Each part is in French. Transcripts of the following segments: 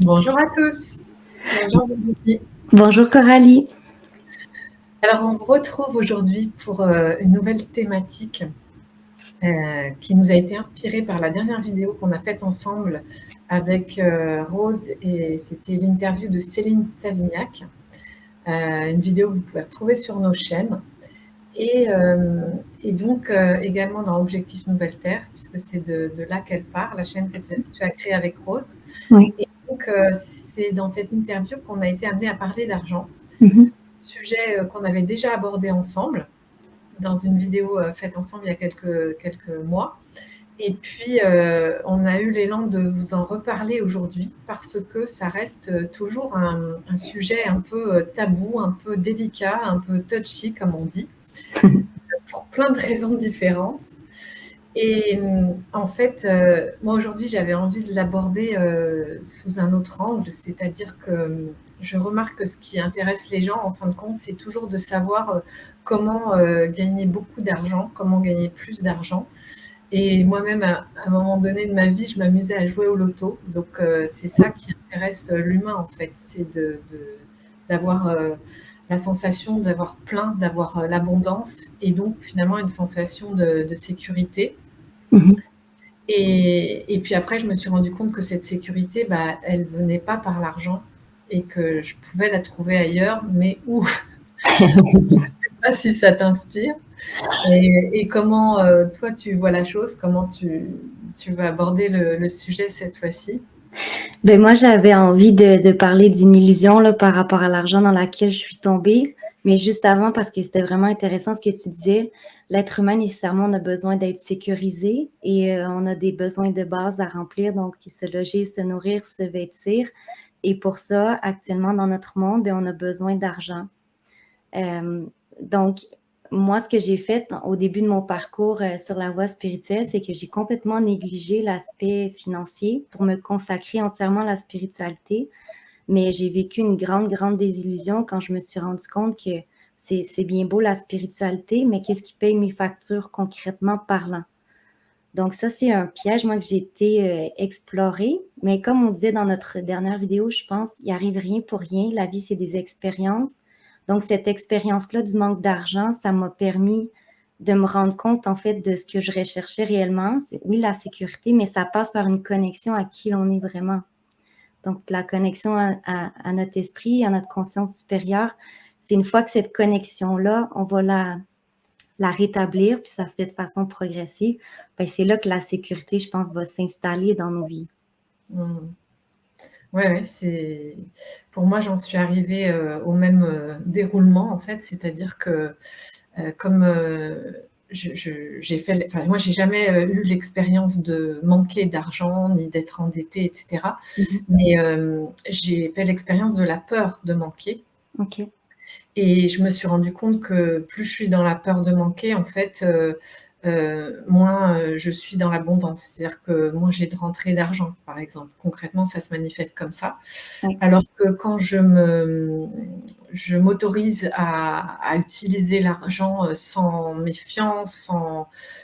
Bonjour à tous. Bonjour Virginie. Bonjour Coralie. Alors on vous retrouve aujourd'hui pour une nouvelle thématique qui nous a été inspirée par la dernière vidéo qu'on a faite ensemble avec Rose, et c'était l'interview de Céline Savignac, une vidéo que vous pouvez retrouver sur nos chaînes et donc également dans Objectif Nouvelle Terre, puisque c'est de là qu'elle part, la chaîne que tu as créée avec Rose. Oui. Et donc c'est dans cette interview qu'on a été amené à parler d'argent. Mhm. Sujet qu'on avait déjà abordé ensemble dans une vidéo faite ensemble il y a quelques mois. Et puis, on a eu l'élan de vous en reparler aujourd'hui parce que ça reste toujours un sujet un peu tabou, un peu délicat, un peu touchy, comme on dit, pour plein de raisons différentes. Et en fait, moi aujourd'hui, j'avais envie de l'aborder sous un autre angle, c'est-à-dire que je remarque que ce qui intéresse les gens, en fin de compte, c'est toujours de savoir comment gagner beaucoup d'argent, comment gagner plus d'argent. Et moi-même, à un moment donné de ma vie, je m'amusais à jouer au loto. Donc, c'est ça qui intéresse l'humain, en fait, c'est d'avoir la sensation d'avoir plein, d'avoir l'abondance, et donc finalement une sensation de sécurité. Mhm. Et puis après, je me suis rendu compte que cette sécurité, bah, elle venait pas par l'argent et que je pouvais la trouver ailleurs, mais où? Je sais pas si ça t'inspire. Et comment toi tu vois la chose? Comment tu vas aborder le sujet cette fois-ci? Ben moi, j'avais envie de parler d'une illusion là, par rapport à l'argent dans laquelle je suis tombée. Mais juste avant, parce que c'était vraiment intéressant ce que tu disais, l'être humain, nécessairement, on a besoin d'être sécurisé et on a des besoins de base à remplir, donc se loger, se nourrir, se vêtir. Et pour ça, actuellement, dans notre monde, ben, on a besoin d'argent. Euh, donc, moi, ce que j'ai fait au début de mon parcours sur la voie spirituelle, c'est que j'ai complètement négligé l'aspect financier pour me consacrer entièrement à la spiritualité. Mais j'ai vécu une grande, grande désillusion quand je me suis rendu compte que c'est bien beau la spiritualité, mais qu'est-ce qui paye mes factures concrètement parlant? Donc ça, c'est un piège, moi, que j'ai été explorer. Mais comme on disait dans notre dernière vidéo, je pense, il arrive rien pour rien. La vie, c'est des expériences. Donc cette expérience-là du manque d'argent, ça m'a permis de me rendre compte, en fait, de ce que je recherchais réellement. C'est, oui, la sécurité, mais ça passe par une connexion à qui l'on est vraiment. Donc la connexion à notre esprit, à notre conscience supérieure, c'est une fois que cette connexion-là, on va la rétablir, puis ça se fait de façon progressive, ben c'est là que la sécurité, je pense, va s'installer dans nos vies. Mmh. Ouais, c'est pour moi, j'en suis arrivée au même déroulement en fait, c'est-à-dire que comme j'ai fait, enfin moi j'ai jamais eu l'expérience de manquer d'argent ni d'être endettée, etc. Mhm. Mais j'ai fait l'expérience de la peur de manquer. OK. Et je me suis rendu compte que plus je suis dans la peur de manquer, en fait, moins je suis dans l'abondance. C'est-à-dire que moins j'ai de rentrées d'argent, par exemple. Concrètement, ça se manifeste comme ça. Oui. Alors que quand je m'autorise à utiliser l'argent sans méfiance,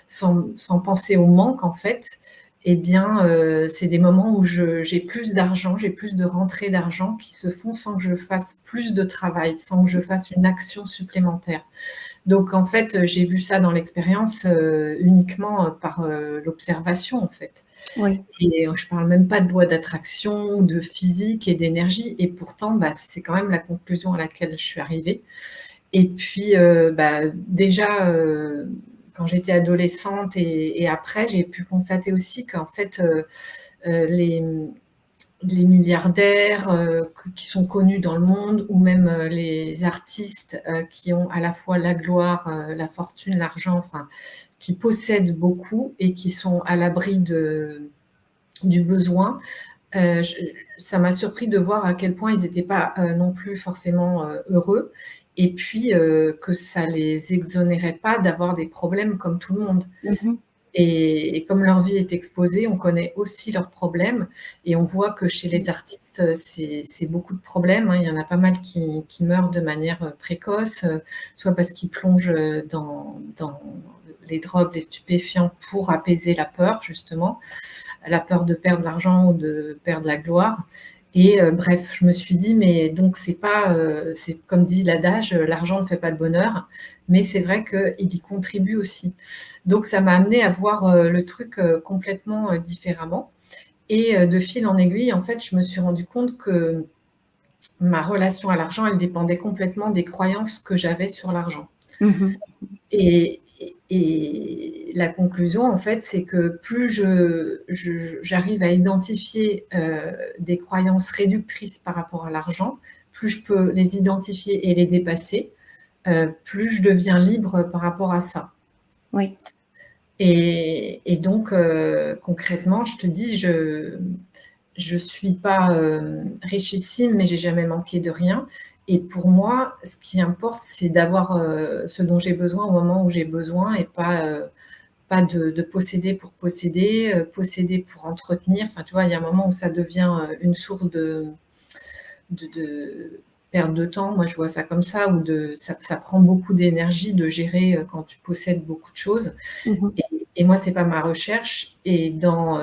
sans penser au manque, en fait, eh bien, c'est des moments où j'ai plus d'argent, j'ai plus de rentrées d'argent qui se font sans que je fasse plus de travail, sans que je fasse une action supplémentaire. Donc en fait, j'ai vu ça dans l'expérience, uniquement, par, l'observation, en fait. Oui. Et je parle même pas de loi d'attraction, de physique et d'énergie, et pourtant, bah, c'est quand même la conclusion à laquelle je suis arrivée. Et puis, bah, déjà, quand j'étais adolescente et après, j'ai pu constater aussi qu'en fait, les milliardaires qui sont connus dans le monde, ou même les artistes qui ont à la fois la gloire, la fortune, l'argent, enfin, qui possèdent beaucoup et qui sont à l'abri du besoin, je ça m'a surpris de voir à quel point ils n'étaient pas non plus forcément heureux, et puis que ça les exonérait pas d'avoir des problèmes comme tout le monde. Mhm. Et comme leur vie est exposée, on connaît aussi leurs problèmes, et on voit que chez les artistes, c'est beaucoup de problèmes, hein. Il y en a pas mal qui meurent de manière précoce, soit parce qu'ils plongent dans les drogues, les stupéfiants pour apaiser la peur, justement, la peur de perdre l'argent ou de perdre la gloire. Et bref, je me suis dit: «Mais donc c'est pas, c'est comme dit l'adage, l'argent ne fait pas le bonheur», mais c'est vrai qu'il y contribue aussi. Donc ça m'a amenée à voir, le truc, complètement, différemment et de fil en aiguille, en fait, je me suis rendu compte que ma relation à l'argent, elle dépendait complètement des croyances que j'avais sur l'argent. Mhm. Et la conclusion, en fait, c'est que plus j'arrive à identifier, des croyances réductrices par rapport à l'argent, plus je peux les identifier et les dépasser, plus je deviens libre par rapport à ça. Oui, Et donc, concrètement, je te dis, je suis pas, richissime, mais j'ai jamais manqué de rien et pour moi, ce qui importe, c'est d'avoir, ce dont j'ai besoin au moment où j'ai besoin et pas de posséder pour posséder, posséder pour entretenir. Enfin, tu vois, il y a un moment où ça devient, une source de perte de temps. Moi, je vois ça comme ça, ou ça prend beaucoup d'énergie de gérer, quand tu possèdes beaucoup de choses. mhm. Et moi, c'est pas ma recherche. Et dans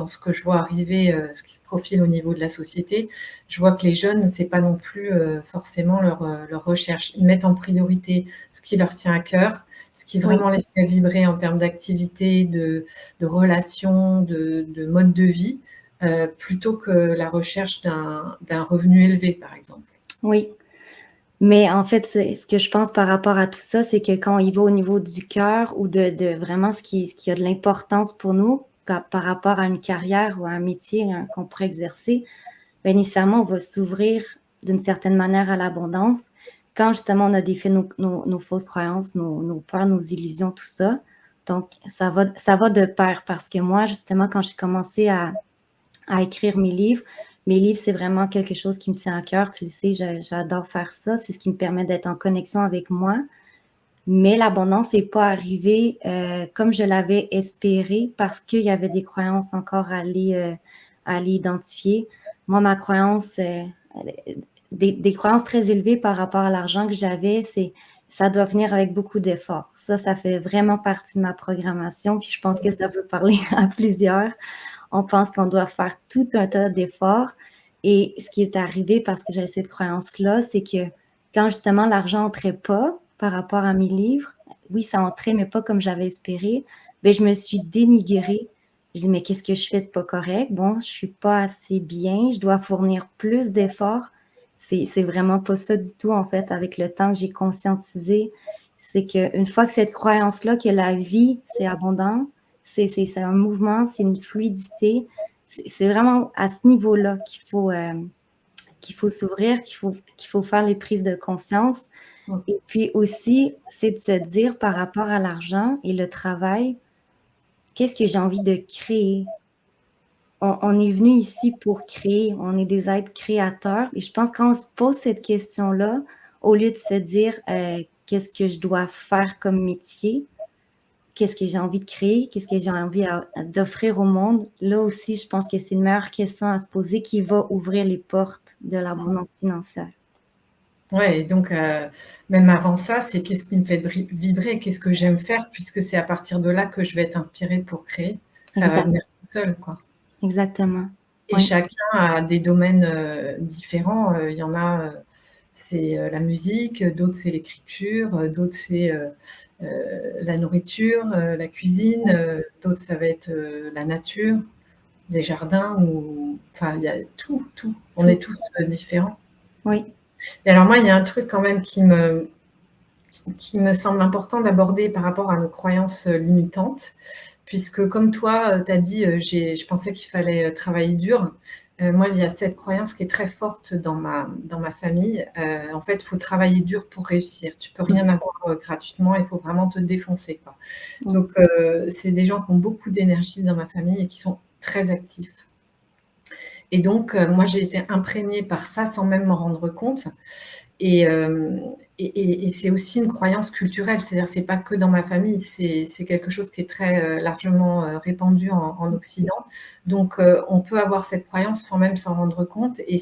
ce que je vois arriver, ce qui se profile au niveau de la société, je vois que les jeunes, c'est pas non plus, forcément leur recherche. Ils mettent en priorité ce qui leur tient à cœur, ce qui Oui. vraiment les fait vibrer en termes d'activité, de relations, de mode de vie, plutôt que la recherche d'un revenu élevé, par exemple. Oui. Mais en fait, ce que je pense par rapport à tout ça, c'est que quand il va au niveau du cœur ou de vraiment ce qui a de l'importance pour nous par rapport à une carrière ou à un métier hein, qu'on pourrait exercer, bien nécessairement, on va s'ouvrir d'une certaine manière à l'abondance quand justement on a défait nos fausses croyances, nos peurs, nos illusions, tout ça. Donc, ça va de pair parce que moi, justement, quand j'ai commencé à écrire mes livres, c'est vraiment quelque chose qui me tient à cœur. Tu le sais, j'adore faire ça. C'est ce qui me permet d'être en connexion avec moi. Mais l'abondance n'est pas arrivée comme je l'avais espéré parce qu'il y avait des croyances encore à aller identifier. Moi, ma croyance, des croyances très élevées par rapport à l'argent que j'avais, c'est ça doit venir avec beaucoup d'efforts. Ça fait vraiment partie de ma programmation. Puis je pense que ça peut parler à plusieurs. On pense qu'on doit faire tout un tas d'efforts. Et ce qui est arrivé parce que j'avais cette croyance-là, c'est que quand justement l'argent n'entrait pas par rapport à mes livres, oui, ça entrait, mais pas comme j'avais espéré, bien, je me suis dénigrée. Je dis, mais qu'est-ce que je fais de pas correct? Bon, je suis pas assez bien, je dois fournir plus d'efforts. C'est vraiment pas ça du tout, en fait, avec le temps que j'ai conscientisé. C'est qu'une fois que cette croyance-là, que la vie, c'est abondant, c'est un mouvement, c'est une fluidité. C'est vraiment à ce niveau-là qu'il faut s'ouvrir, qu'il faut faire les prises de conscience. Mmh. Et puis aussi, c'est de se dire par rapport à l'argent et le travail, qu'est-ce que j'ai envie de créer? On est venu ici pour créer, on est des êtres créateurs. Et je pense qu'on se pose cette question-là, au lieu de se dire qu'est-ce que je dois faire comme métier, qu'est-ce que j'ai envie de créer, qu'est-ce que j'ai envie d'offrir au monde. Là aussi, je pense que c'est une meilleure question à se poser qui va ouvrir les portes de l'abondance financière. Ouais, et donc, même avant ça, c'est qu'est-ce qui me fait vibrer? Qu'est-ce que j'aime faire? Puisque c'est à partir de là que je vais être inspirée pour créer. Ça va Exact, venir tout seul, quoi. exactement. Et Oui, chacun a des domaines, différents. Il y en a, c'est, la musique, d'autres c'est l'écriture, d'autres c'est, la nourriture, la cuisine, d'autres ça va être, la nature, des jardins ou enfin, il y a tout, tout. On tout. est tous, différents. Oui, Et alors moi, il y a un truc quand même qui me semble important d'aborder par rapport à nos croyances, limitantes, puisque comme toi, tu as dit, je pensais qu'il fallait, travailler dur. Moi, il y a cette croyance qui est très forte dans ma famille. En fait, il faut travailler dur pour réussir. Tu peux mm, rien avoir, gratuitement, il faut vraiment te défoncer, quoi. mm, Donc c'est des gens qui ont beaucoup d'énergie dans ma famille et qui sont très actifs. Et donc moi, j'ai été imprégnée par ça sans même m'en rendre compte. Et, c'est aussi une croyance culturelle, c'est-à-dire c'est pas que dans ma famille, c'est quelque chose qui est très largement répandu en Occident. Donc on peut avoir cette croyance sans même s'en rendre compte et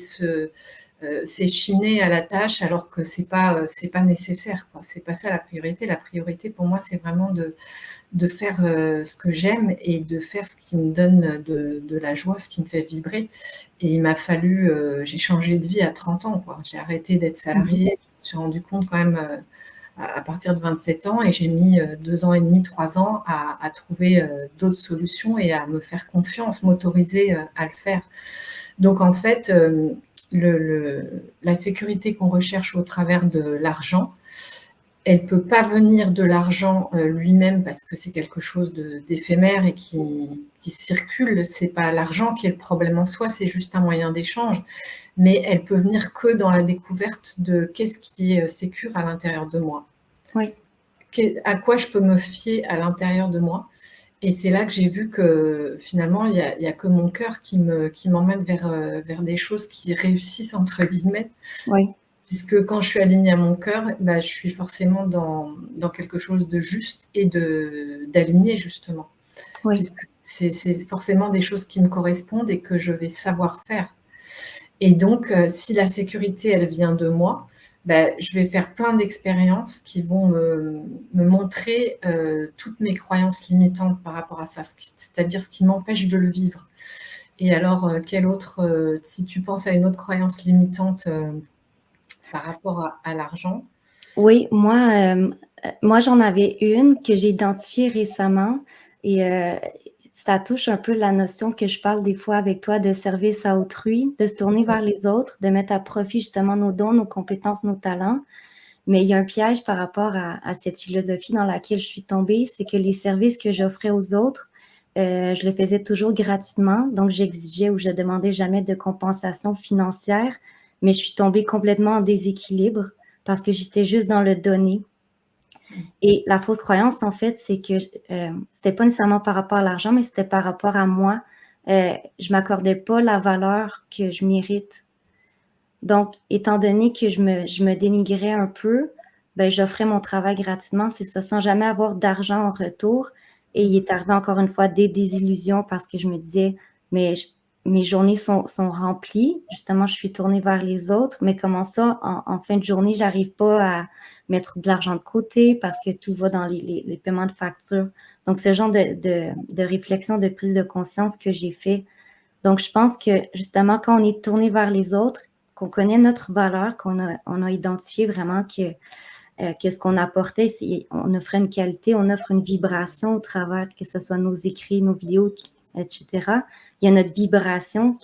s'échiner à la tâche alors que c'est pas nécessaire, quoi. C'est pas ça la priorité. La priorité pour moi, c'est vraiment de faire ce que j'aime et de faire ce qui me donne de la joie, ce qui me fait vibrer. Et il m'a fallu, j'ai changé de vie à 30 ans, quoi. J'ai arrêté d'être salariée. Je me suis rendu compte quand même à partir de 27 ans et j'ai mis 2 ans et demi, 3 ans à trouver d'autres solutions et à me faire confiance, m'autoriser à le faire. Donc en fait, la sécurité qu'on recherche au travers de l'argent, elle ne peut pas venir de l'argent lui-même parce que c'est quelque chose d'éphémère et qui circule. Ce n'est pas l'argent qui est le problème en soi, c'est juste un moyen d'échange. Mais elle peut venir que dans la découverte de qu'est-ce qui est sécure à l'intérieur de moi. Oui. À quoi je peux me fier à l'intérieur de moi. Et c'est là que j'ai vu que finalement, il n'y a que mon cœur qui m'emmène vers des choses qui réussissent, entre guillemets. Oui. Puisque quand je suis alignée à mon cœur, bah, je suis forcément dans quelque chose de juste et d'aligné, justement. Oui. Puisque c'est forcément des choses qui me correspondent et que je vais savoir faire. Et donc, si la sécurité, elle vient de moi, bah, je vais faire plein d'expériences qui vont me montrer toutes mes croyances limitantes par rapport à ça, c'est-à-dire ce qui m'empêche de le vivre. Et alors, quelle autre, si tu penses à une autre croyance limitante par rapport à l'argent? Oui, moi j'en avais une que j'ai identifiée récemment et ça touche un peu la notion que je parle des fois avec toi de service à autrui, de se tourner vers les autres, de mettre à profit justement nos dons, nos compétences, nos talents. Mais il y a un piège par rapport à cette philosophie dans laquelle je suis tombée, c'est que les services que j'offrais aux autres, je le faisais toujours gratuitement, donc j'exigeais ou je demandais jamais de compensation financière, mais je suis tombée complètement en déséquilibre parce que j'étais juste dans le donner. Et la fausse croyance, en fait, c'est que c'était pas nécessairement par rapport à l'argent, mais c'était par rapport à moi. Je m'accordais pas la valeur que je mérite. Donc, étant donné que je me dénigrais un peu, ben, j'offrais mon travail gratuitement, c'est ça, sans jamais avoir d'argent en retour. Et il est arrivé encore une fois des désillusions parce que je me disais, mais mes journées sont remplies. Justement, je suis tournée vers les autres, mais comment ça, en fin de journée, j'arrive pas à mettre de l'argent de côté parce que tout va dans les paiements de factures. Donc, ce genre de réflexion, de prise de conscience que j'ai fait. Donc, je pense que justement, quand on est tourné vers les autres, qu'on connaît notre valeur, on a identifié vraiment que ce qu'on apportait, on offrait une qualité, on offre une vibration au travers, que ce soit nos écrits, nos vidéos, etc. Il y a notre vibration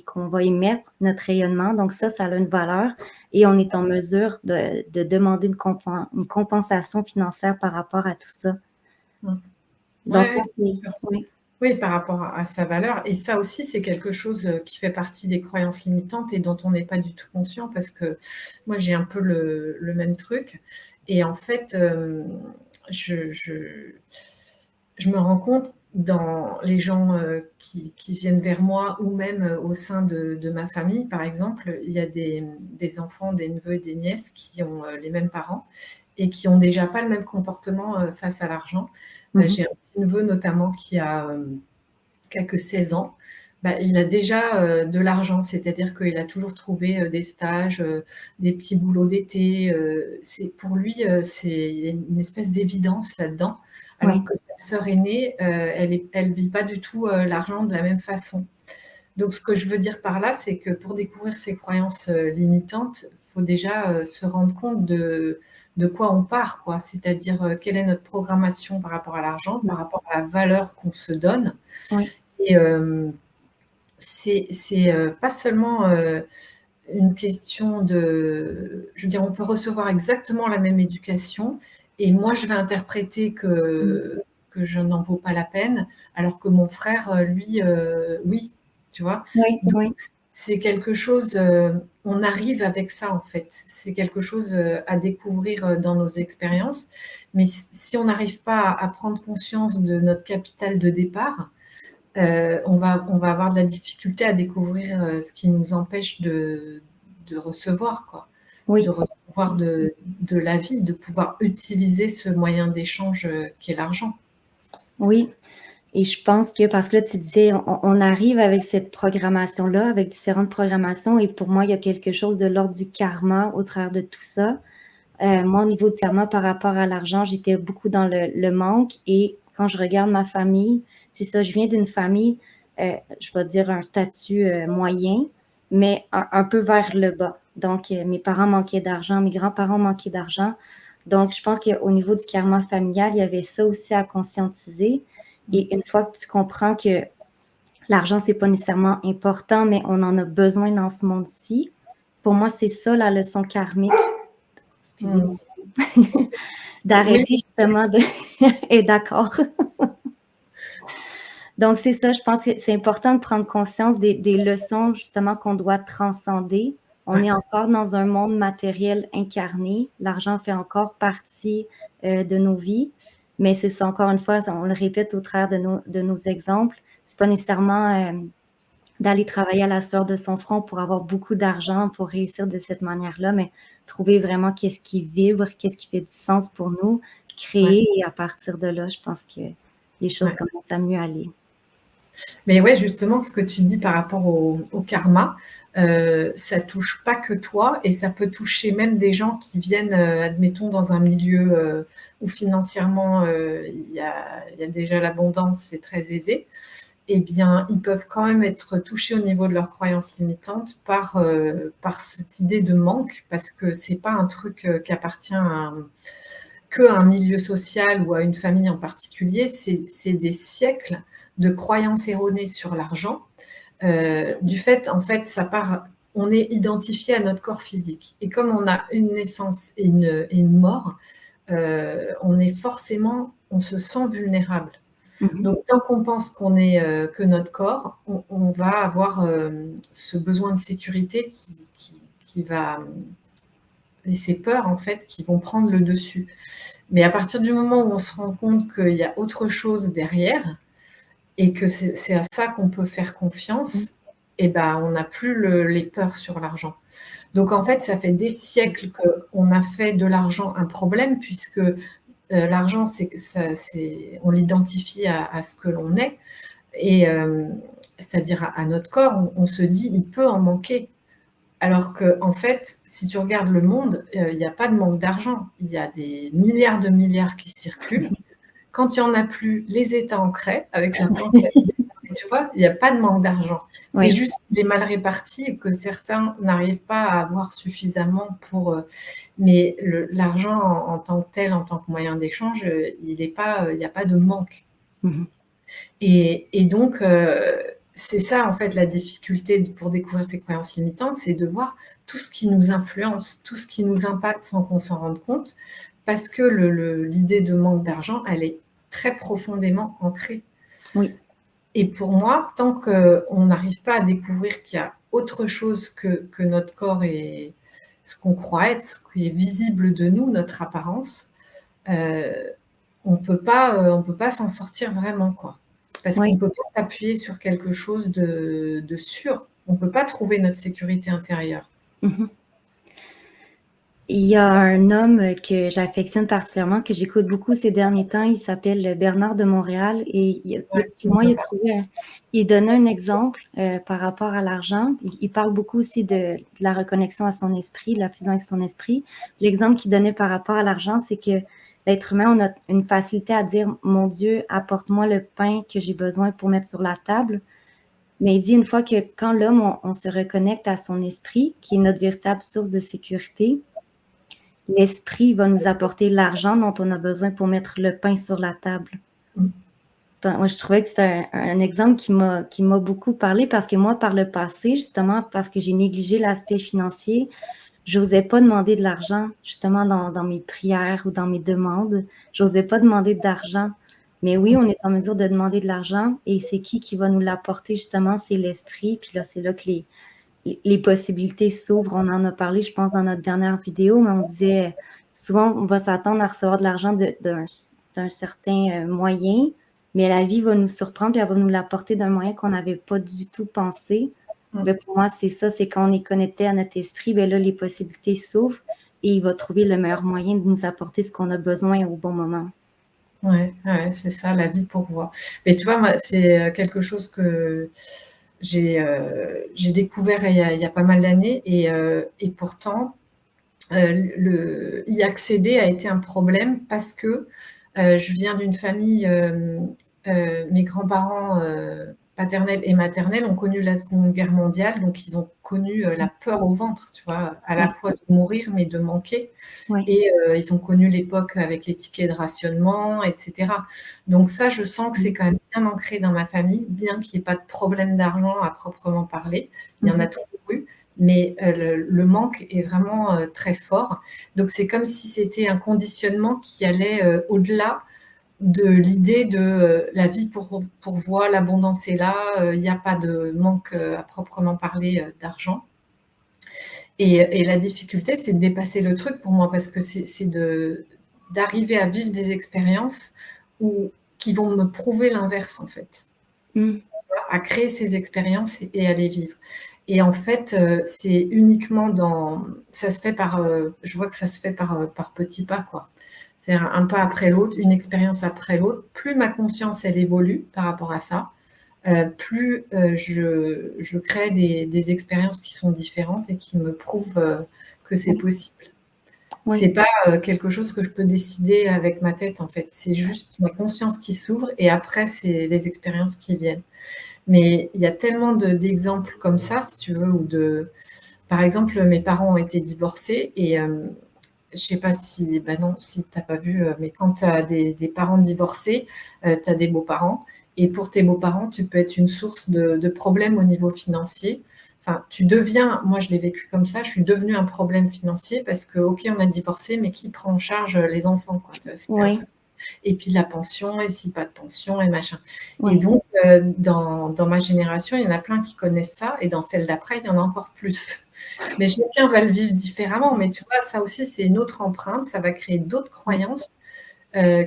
qu'on va émettre, notre rayonnement. Donc ça a une valeur et on est en mesure de demander une compensation financière par rapport à tout ça. Mmh. Donc, Ouais, c'est sûr. oui. Oui, par rapport à sa valeur. Et ça aussi, c'est quelque chose qui fait partie des croyances limitantes et dont on n'est pas du tout conscient parce que moi, j'ai un peu le même truc. Et en fait, je me rends compte dans les gens qui viennent vers moi ou même au sein de ma famille, par exemple, il y a des enfants, des neveux et des nièces qui ont les mêmes parents et qui ont déjà pas le même comportement face à l'argent. J'ai un petit neveu notamment qui a que 16 ans. Bah, il a déjà de l'argent, c'est-à-dire qu'il a toujours trouvé des stages, des petits boulots d'été. Pour lui, c'est une espèce d'évidence là-dedans, alors Oui. que sa sœur aînée, elle vit pas du tout l'argent de la même façon. Donc, ce que je veux dire par là, c'est que pour découvrir ces croyances limitantes, il faut déjà se rendre compte de quoi on part, quoi. C'est-à-dire quelle est notre programmation par rapport à l'argent, par rapport à la valeur qu'on se donne. Oui. Et c'est pas seulement une question de, je veux dire, on peut recevoir exactement la même éducation et moi je vais interpréter que je n'en vaux pas la peine, alors que mon frère, lui, oui, tu vois? Oui, Donc oui. c'est quelque chose, on arrive avec ça en fait. C'est quelque chose à découvrir dans nos expériences, mais si on n'arrive pas à prendre conscience de notre capital de départ, on va avoir de la difficulté à découvrir ce qui nous empêche de recevoir, quoi. Oui. De recevoir de la vie, de pouvoir utiliser ce moyen d'échange qu'est l'argent. Oui. Et je pense que, parce que là, tu disais, on arrive avec cette programmation-là, avec différentes programmations, et pour moi, il y a quelque chose de l'ordre du karma au travers de tout ça. Moi, au niveau du karma, par rapport à l'argent, j'étais beaucoup dans le manque, et quand je regarde ma famille, c'est ça, je viens d'une famille, je vais dire un statut moyen, mais un peu vers le bas. Donc, mes parents manquaient d'argent, mes grands-parents manquaient d'argent. Donc, je pense qu'au niveau du karma familial, il y avait ça aussi à conscientiser. Et une fois que tu comprends que l'argent, c'est pas nécessairement important, mais on en a besoin dans ce monde-ci, pour moi, c'est ça la leçon karmique. Excusez-moi. D'arrêter justement de... Et d'accord. Donc, c'est ça, je pense que c'est important de prendre conscience des leçons justement qu'on doit transcender. On est encore dans un monde matériel incarné. L'argent fait encore partie de nos vies. Mais c'est ça, encore une fois, on le répète au travers de nos exemples. C'est pas nécessairement d'aller travailler à la sueur de son front pour avoir beaucoup d'argent, pour réussir de cette manière-là, mais trouver vraiment qu'est-ce qui vibre, qu'est-ce qui fait du sens pour nous, créer, et à partir de là, je pense que les choses commencent à mieux aller. Mais ouais, justement, ce que tu dis par rapport au karma, ça touche pas que toi, et ça peut toucher même des gens qui viennent, admettons, dans un milieu où financièrement il y a déjà l'abondance, c'est très aisé. Eh bien, ils peuvent quand même être touchés au niveau de leurs croyances limitantes par cette idée de manque, parce que c'est pas un truc qui appartient qu'à un milieu social ou à une famille en particulier, c'est des siècles de croyances erronées sur l'argent. Du fait, en fait, on est identifié à notre corps physique. Et comme on a une naissance et une mort, on se sent vulnérable. Donc, tant qu'on pense qu'on est que notre corps, on va avoir ce besoin de sécurité qui va et ces peurs, en fait, qui vont prendre le dessus. Mais à partir du moment où on se rend compte qu'il y a autre chose derrière, et que c'est à ça qu'on peut faire confiance, et ben, on n'a plus les peurs sur l'argent. Donc, en fait, ça fait des siècles qu'on a fait de l'argent un problème, puisque l'argent, on l'identifie à ce que l'on est, et c'est-à-dire à notre corps. On se dit, il peut en manquer. Alors qu'en fait, si tu regardes le monde, il n'y a pas de manque d'argent. Il y a des milliards de milliards qui circulent. Quand il n'y en a plus, les États en créent avec la banque. Tu vois, il n'y a pas de manque d'argent. C'est juste qu'il est mal réparti et que certains n'arrivent pas à avoir suffisamment pour... mais l'argent en tant que tel, en tant que moyen d'échange, il n'y a pas de manque. Et donc, c'est ça, en fait, la difficulté pour découvrir ces croyances limitantes, c'est de voir tout ce qui nous influence, tout ce qui nous impacte sans qu'on s'en rende compte, parce que l'idée de manque d'argent, elle est très profondément ancrée. Oui. Et pour moi, tant qu'on n'arrive pas à découvrir qu'il y a autre chose que notre corps et ce qu'on croit être, ce qui est visible de nous, notre apparence, on peut pas s'en sortir vraiment, quoi. Parce qu'on peut pas s'appuyer sur quelque chose de sûr. On peut pas trouver notre sécurité intérieure. Il y a un homme que j'affectionne particulièrement, que j'écoute beaucoup ces derniers temps. Il s'appelle Bernard de Montréal, et il donne un exemple par rapport à l'argent. Il parle beaucoup aussi de la reconnexion à son esprit, de la fusion avec son esprit. L'exemple qu'il donnait par rapport à l'argent, c'est que l'être humain, on a une facilité à dire « Mon Dieu, apporte-moi le pain que j'ai besoin pour mettre sur la table ». Mais il dit une fois que quand l'homme, on se reconnecte à son esprit, qui est notre véritable source de sécurité, l'esprit va nous apporter l'argent dont on a besoin pour mettre le pain sur la table. Moi, je trouvais que c'était un exemple qui m'a beaucoup parlé, parce que moi, par le passé, justement, parce que j'ai négligé l'aspect financier, j'osais pas demander de l'argent, justement, dans mes prières ou dans mes demandes. J'osais pas demander d'argent. Mais oui, on est en mesure de demander de l'argent, et c'est qui va nous l'apporter, justement? C'est l'esprit. Puis là, c'est là que les possibilités s'ouvrent. On en a parlé, je pense, dans notre dernière vidéo, mais on disait souvent, on va s'attendre à recevoir de l'argent d'un certain moyen, mais la vie va nous surprendre et elle va nous l'apporter d'un moyen qu'on n'avait pas du tout pensé. Mais pour moi, c'est ça, c'est quand on est connecté à notre esprit, bien là, les possibilités s'ouvrent et il va trouver le meilleur moyen de nous apporter ce qu'on a besoin au bon moment. Ouais, ouais, c'est ça, la vie pourvoit. Mais tu vois, moi, c'est quelque chose que j'ai découvert il y a pas mal d'années et pourtant, y accéder a été un problème parce que je viens d'une famille, mes grands-parents paternels et maternels ont connu la Seconde Guerre mondiale, donc ils ont connu la peur au ventre, tu vois, à la Oui, fois de mourir, mais de manquer. oui. Et ils ont connu l'époque avec les tickets de rationnement, etc. Donc ça, je sens que c'est quand même bien ancré dans ma famille, bien qu'il n'y ait pas de problème d'argent à proprement parler. Il y en a Mhm. toujours eu, mais le manque est vraiment très fort. Donc c'est comme si c'était un conditionnement qui allait au-delà de l'idée de la vie pourvoit, l'abondance est là, il n'y a pas de manque à proprement parler d'argent. Et la difficulté, c'est de dépasser le truc pour moi, parce que c'est d'arriver à vivre des expériences qui vont me prouver l'inverse, en fait. Mm. À créer ces expériences et à les vivre. Et en fait, c'est uniquement ça se fait je vois que ça se fait par petits pas, quoi. C'est un pas après l'autre, une expérience après l'autre. Plus ma conscience, elle évolue par rapport à ça, plus je crée des expériences qui sont différentes et qui me prouvent que c'est Oui, possible. C'est oui, pas quelque chose que je peux décider avec ma tête, en fait. C'est juste ma conscience qui s'ouvre et après, c'est les expériences qui viennent. Mais il y a tellement d'exemples comme ça, si tu veux, par exemple, mes parents ont été divorcés et je sais pas si, bah non, si tu n'as pas vu, mais quand tu as des parents divorcés, tu as des beaux-parents. Et pour tes beaux-parents, tu peux être une source de problèmes au niveau financier. Enfin, moi je l'ai vécu comme ça, je suis devenue un problème financier parce que, ok, on a divorcé, mais qui prend en charge les enfants, quoi, tu vois, c'était un oui, truc. Et puis la pension, et si pas de pension, et machin. Et oui, donc, dans ma génération, il y en a plein qui connaissent ça, et dans celle d'après, il y en a encore plus. Mais chacun va le vivre différemment. Mais tu vois, ça aussi, c'est une autre empreinte. Ça va créer d'autres oui, croyances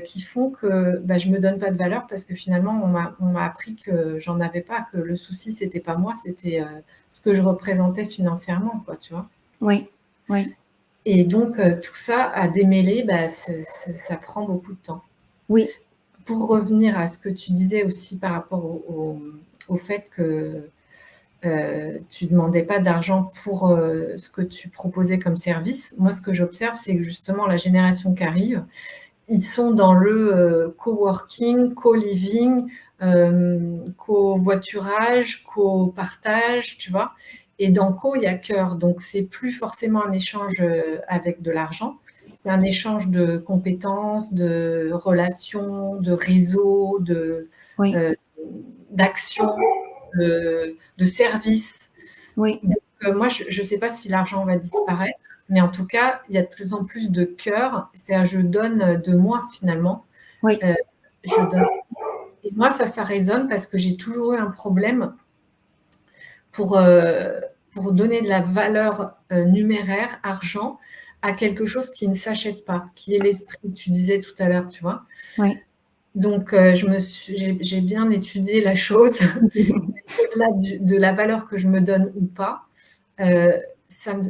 qui font que bah, je ne me donne pas de valeur parce que finalement, on m'a appris que j'en avais pas, que le souci, c'était pas moi, c'était ce que je représentais financièrement, quoi, tu vois. oui, oui, Et donc, tout ça à démêler, bah, ça prend beaucoup de temps. oui, Pour revenir à ce que tu disais aussi par rapport au fait que tu ne demandais pas d'argent pour ce que tu proposais comme service. Moi, ce que j'observe, c'est que justement, la génération qui arrive, ils sont dans le coworking, co-living, covoiturage, co-partage, tu vois. Et dans co, il y a cœur. Donc, c'est plus forcément un échange avec de l'argent. C'est un échange de compétences, de relations, de réseaux, oui, euh, d'actions, de services. oui, Donc, moi, je ne sais pas si l'argent va disparaître, mais en tout cas, il y a de plus en plus de cœur. C'est-à-dire, je donne de moi finalement. oui, Euh, je donne. Et moi, ça résonne parce que j'ai toujours eu un problème pour, euh, pour donner de la valeur numéraire, argent, à quelque chose qui ne s'achète pas, qui est l'esprit, tu disais tout à l'heure, tu vois. oui. Donc, j'ai bien étudié la chose, au-delà de la valeur que je me donne ou pas. Euh,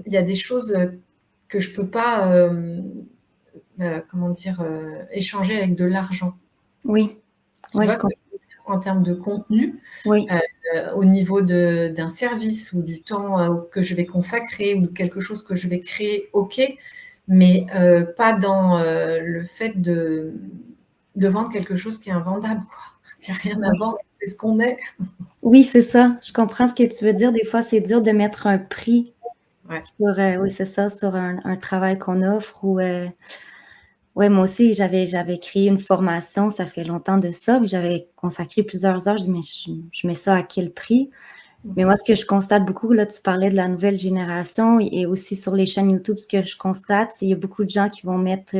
il y a des choses que je ne peux pas, comment dire, échanger avec de l'argent. Oui, Tu oui, je vois ce que comprends. je veux dire en termes de contenu, Oui, au niveau d'un service ou du temps que je vais consacrer ou de quelque chose que je vais créer, ok, mais pas dans le fait de vendre quelque chose qui est invendable, quoi. Il n'y a rien à oui. vendre, c'est ce qu'on est. Oui, c'est ça. Je comprends ce que tu veux dire. Des fois, c'est dur de mettre un prix Ouais. sur, oui, c'est ça, sur un travail qu'on offre ou, ouais, moi aussi, j'avais créé une formation, ça fait longtemps de ça, puis j'avais consacré plusieurs heures. Je dis: «Mais je mets ça à quel prix?» Mais moi, ce que je constate beaucoup, là, tu parlais de la nouvelle génération et aussi sur les chaînes YouTube, ce que je constate, c'est qu'il y a beaucoup de gens qui vont mettre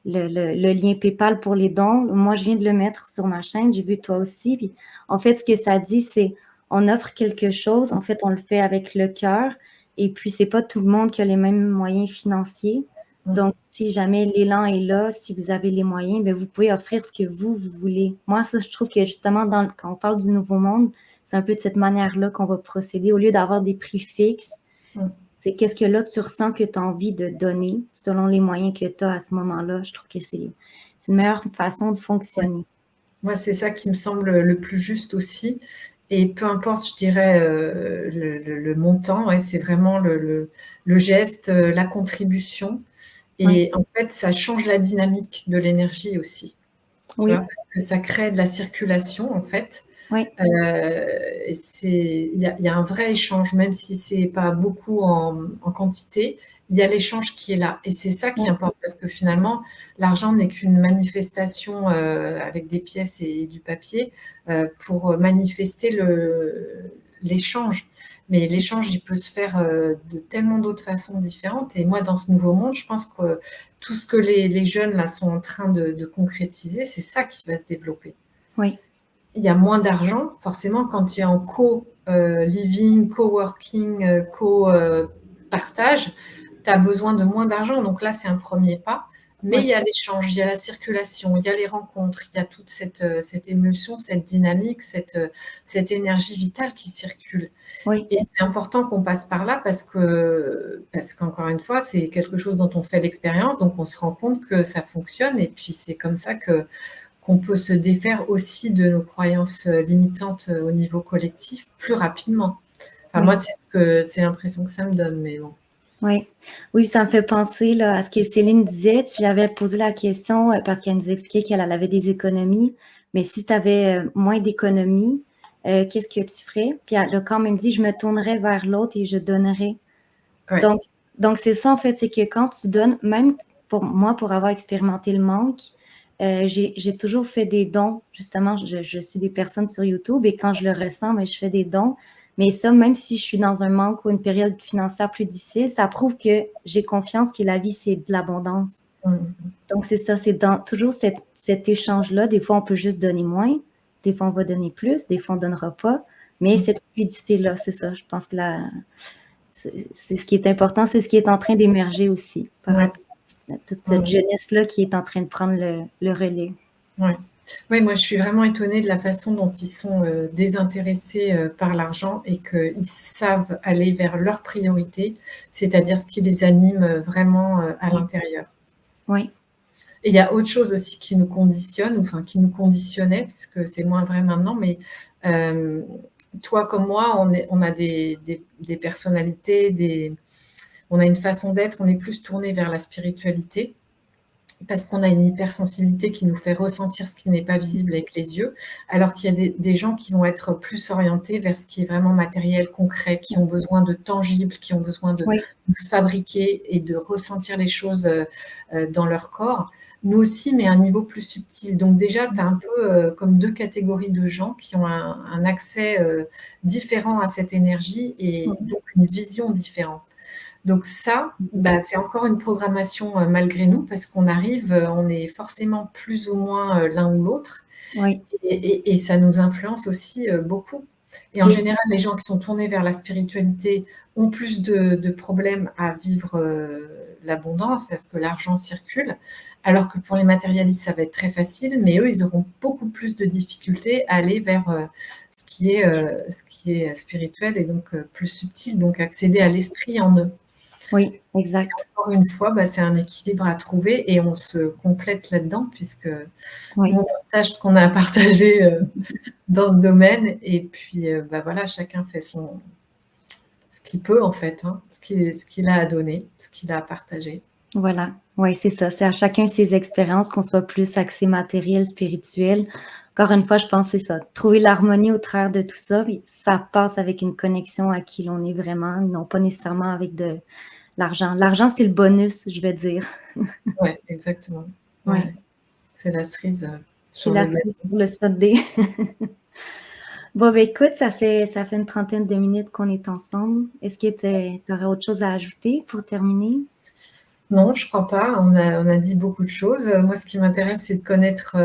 le lien PayPal pour les dons. Moi, je viens de le mettre sur ma chaîne, j'ai vu toi aussi. Puis, en fait, ce que ça dit, c'est on offre quelque chose, en fait, on le fait avec le cœur. Et puis, c'est pas tout le monde qui a les mêmes moyens financiers. Mm. Donc, si jamais l'élan est là, si vous avez les moyens, bien, vous pouvez offrir ce que vous voulez. Moi, ça, je trouve que justement, quand on parle du nouveau monde, c'est un peu de cette manière-là qu'on va procéder. Au lieu d'avoir des prix fixes, Mm. c'est qu'est-ce que là tu ressens que tu as envie de donner selon les moyens que tu as à ce moment-là. Je trouve que c'est une meilleure façon de Ouais. fonctionner. Moi, c'est ça qui me semble le plus juste aussi. Et peu importe, je dirais, le montant, ouais, c'est vraiment le geste, la contribution. Oui, Et en fait, ça change la dynamique de l'énergie aussi. Tu vois? oui, Parce que ça crée de la circulation, en fait. oui, Et il y a un vrai échange, même si c'est pas beaucoup en quantité, il y a l'échange qui est là. Et c'est ça qui oui, importe, parce que finalement, l'argent n'est qu'une manifestation avec des pièces et du papier pour manifester l'échange. Mais l'échange, il peut se faire de tellement d'autres façons différentes. Et moi, dans ce nouveau monde, je pense que tout ce que les jeunes là sont en train de concrétiser, c'est ça qui va se développer. oui, Il y a moins d'argent, forcément, quand tu es en co-living, co-working, co-partage, tu as besoin de moins d'argent. Donc là, c'est un premier pas. Mais il oui, y a l'échange, il y a la circulation, il y a les rencontres, il y a toute cette émulsion, cette dynamique, cette énergie vitale qui circule. oui, Et c'est important qu'on passe par là parce qu'encore une fois, c'est quelque chose dont on fait l'expérience, donc on se rend compte que ça fonctionne. Et puis c'est comme ça qu'on peut se défaire aussi de nos croyances limitantes au niveau collectif plus rapidement. Enfin, moi, oui. c'est l'impression que ça me donne, mais bon. Oui, oui, ça me fait penser là, à ce que Céline disait. Tu lui avais posé la question parce qu'elle nous expliquait qu'elle avait des économies. Mais si tu avais moins d'économies, qu'est-ce que tu ferais? Puis elle a quand même dit, je me tournerais vers l'autre et je donnerais. Ouais. Donc, donc c'est ça en fait, c'est que quand tu donnes, même pour moi, pour avoir expérimenté le manque, j'ai toujours fait des dons. Justement, je suis des personnes sur YouTube et quand je le ressens, mais je fais des dons. Mais ça, même si je suis dans un manque ou une période financière plus difficile, ça prouve que j'ai confiance que la vie, c'est de l'abondance. Mm. Donc, c'est ça, c'est dans toujours cet échange-là. Des fois, on peut juste donner moins, des fois, on va donner plus, des fois, on ne donnera pas. Mais Mm. cette fluidité-là, c'est ça, je pense que c'est ce qui est important, c'est ce qui est en train d'émerger aussi par Ouais. rapport à toute cette Ouais. jeunesse-là qui est en train de prendre le relais. Ouais. Ouais, moi, je suis vraiment étonnée de la façon dont ils sont désintéressés par l'argent et qu'ils savent aller vers leurs priorités, c'est-à-dire ce qui les anime vraiment à Oui, l'intérieur. oui, Et il y a autre chose aussi qui nous conditionne, enfin qui nous conditionnait, puisque c'est moins vrai maintenant, mais euh, toi comme moi, on a des personnalités, on a une façon d'être, on est plus tourné vers la spiritualité parce qu'on a une hypersensibilité qui nous fait ressentir ce qui n'est pas visible avec les yeux, alors qu'il y a des gens qui vont être plus orientés vers ce qui est vraiment matériel, concret, qui ont besoin de tangible, qui ont besoin oui, de fabriquer et de ressentir les choses dans leur corps. Nous aussi, mais à un niveau plus subtil. Donc déjà, tu as un peu comme deux catégories de gens qui ont un accès différent à cette énergie et oui, donc une vision différente. Donc ça, bah, c'est encore une programmation malgré nous parce qu'on arrive, on est forcément plus ou moins l'un ou l'autre oui, et ça nous influence aussi beaucoup. Et en oui, général, les gens qui sont tournés vers la spiritualité ont plus de problèmes à vivre l'abondance parce que l'argent circule, alors que pour les matérialistes, ça va être très facile, mais eux, ils auront beaucoup plus de difficultés à aller vers ce qui est spirituel et donc plus subtil, donc accéder à l'esprit en eux. oui, exact. Encore une fois, bah, c'est un équilibre à trouver et on se complète là-dedans puisque nous, Oui, on partage ce qu'on a à partager dans ce domaine et puis bah, voilà, chacun fait ce qu'il peut en fait, hein, ce qu'il a à donner, ce qu'il a à partager. voilà. Oui, c'est ça. C'est à chacun ses expériences, qu'on soit plus axé matériel, spirituel. Encore une fois, je pense que c'est ça. Trouver l'harmonie au travers de tout ça, puis ça passe avec une connexion à qui l'on est vraiment, non pas nécessairement avec de l'argent. L'argent, c'est le bonus, je vais dire. Ouais, exactement. Oui, Ouais, c'est la cerise c'est sur la le cerise gâteau. sur le sundae. Bon, ben écoute, ça fait une trentaine de minutes qu'on est ensemble. Est-ce que tu aurais autre chose à ajouter pour terminer? Non, je crois pas. On a dit beaucoup de choses. Moi, ce qui m'intéresse, c'est de connaître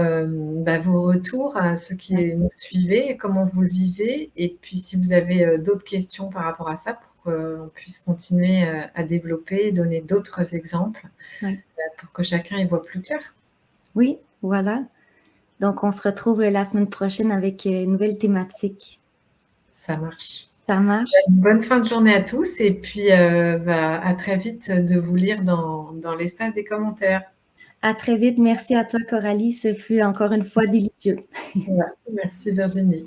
bah, vos retours à ceux Oui, qui nous suivez, comment vous le vivez, et puis si vous avez d'autres questions par rapport à ça, pour qu'on puisse continuer à développer, donner d'autres exemples, oui. pour que chacun y voit plus clair. Oui, voilà. Donc, on se retrouve la semaine prochaine avec une nouvelle thématique. Ça marche. Ça marche? Une bonne fin de journée à tous, et puis bah, à très vite de vous lire dans l'espace des commentaires. À très vite. Merci à toi, Coralie. Ce fut encore une fois délicieux. Ouais, merci Virginie.